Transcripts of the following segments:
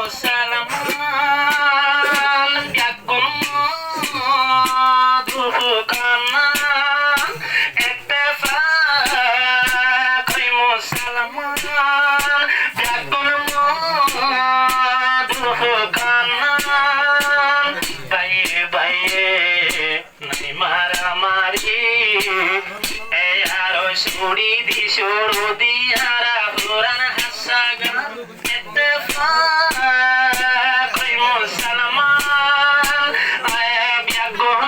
মুসলমান ব্যাকুল দুঃখানান ইত্তেফাক ওই মুসলমান ব্যাকুল দুঃখানান বাইয়ে বাইয়ে নাই মারামারি এ আরো সুড়ি দি সুড়ু দিয়ারা পুরান হাসাগান ইত্তেফাক ওই মুসলমান আয়ে ব্যাগুন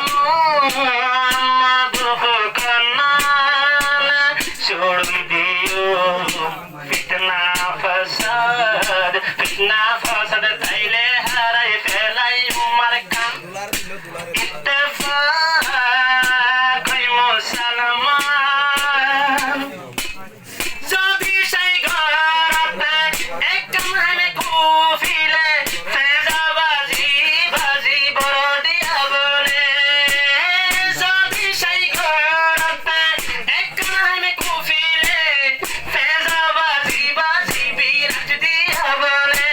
দুঃখানান সুড়ু দিও ফিতনা ফাসাদ তাইলে হারাই ফেলাই উমার কান ইত্তেফাক ওই মুসলমান যদি সেই ঘরতে একটা মানে কুফিলে ফেজাবাজি বাজি বড় দিয়া বলে যদি সেই ঘরতে একটা মানে কুফিলে ফেজাবাজি বাজি বিরাজ দিয়া বলে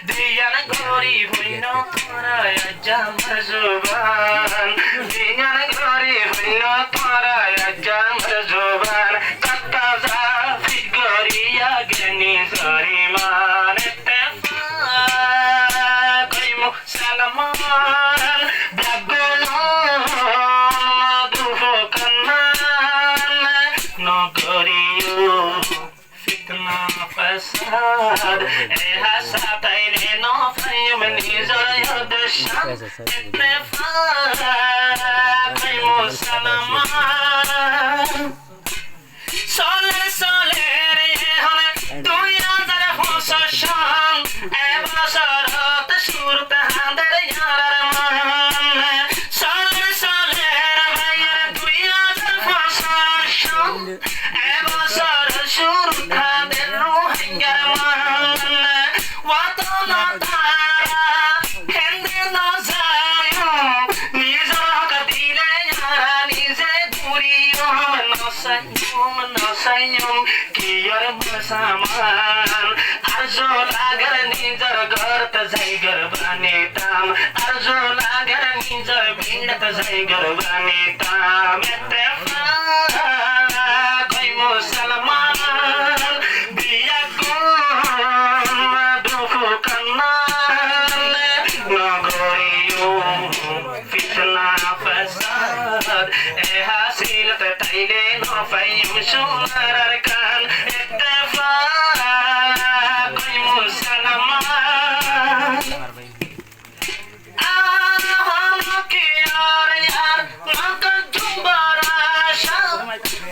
দিয়ান গরিব হইন তোরা জামার জবান দিয়ান গরিব হইন তোরা জামার জবান কাতাজা ফিগরিয়া গনি জরিমান ইত্তেফাক ওই মুসলমান ব্যাগুল দুঃখানান নগরিও ফিতনা ফাসাদ এ হাসাতাইনে নফাইম নিজর ইয়দশান ইত্তেফাক ওই মুসলমান সলে সলে রে হলে 2025 সন এবছরত শুরুতে হাঁদের ইয়ারার মান সলে সলে রে ভাইয়ের 2025 সন এবছর শুরুতে হাঁদের রোহিঙ্গার মান ওয়াতন তারা হেন্দে নজায়ো নিজর হক দিলে ইয়ারা নিজে ঘুরিও নসাইম কিয়র মুসলমান আরজো লাগর নিজর ঘরত যাই গরবানিতাম আরজো লাগর নিজর ভিড়ত যাই গরবানিতাম ইত্তেফাক ওই মুসলমান বিয়াকুন দুঃখানান নগরিও ফিতনা ফাসাদ এ হাসিলত তাইলে নফাইম সোনার কান ইত্তেফাক ওই মুসলমান আহনকে আর ইয়ার নক জুবরাশা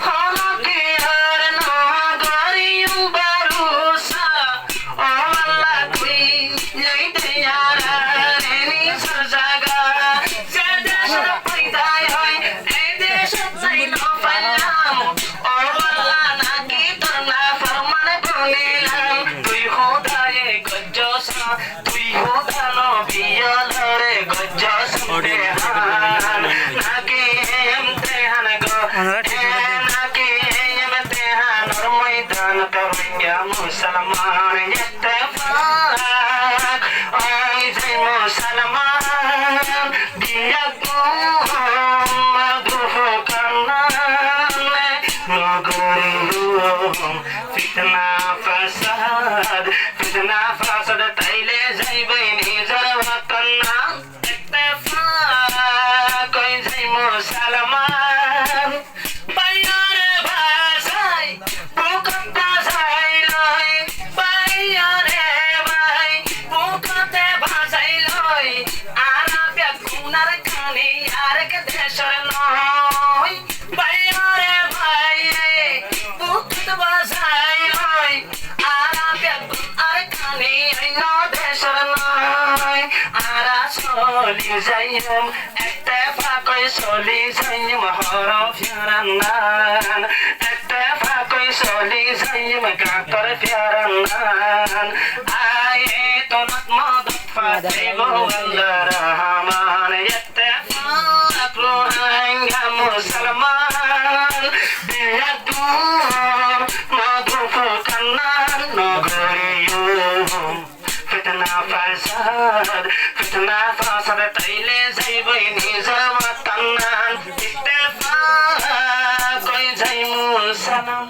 হনকে আর নগরিও বারুসা ও আল্লাহ তুই লইতে ইয়ারা রেনি সজাগা যে দেশের পয়দায় হয় এই দেশে যাই নফাইলাম ও আল্লাহ নাকি তোর না ফরমান বলিলাম তুই খোদায়ে গজ্জসা তুই খোদা নবিয়লরে গজ্জসা দেহান নাকি ইমতিহান গো নাকি ইমতিহান ওর ময়দান তো হইয়া মুসলমান ইত্তেফাক ওই যে মুসলমান বিয়াকুন দুঃখানান নগরিও ফিতনা ফাসাদ তাইলে যাইবে নিজর ওয়াতন ইত্তেফাক ওই যে মুসলমান বাইয়ারে ভাষাই বুকটা যাই লই বাইয়ারে ভাই বুকতে ভাষাই লই আরা বেগুনার কানি আরেক দেশের নয় বাইয়ারে ভাই বুকতে ভাষাই লই আরা বেগুন আর কানি অন্য দেশের নয় আরা চলি যাইম ইত্তেফাক ওই চলি যাইম হরফ ইয়ারান্নান ইত্তেফাক ওই চলি যাইম গাতর ফিয়ারান্নান আয়ে তোনত মদত ফাতিব আল্লাহ রহমান ইত্তেফাক রোহিঙ্গা মুসলমান বিয়াকুন দুঃখানান নগরিও ফিতনা ফিতনা ফাসাদ তাইলে যাইবই নিজের ওয়াতান ইত্তেফাক কই যাইমু সালাম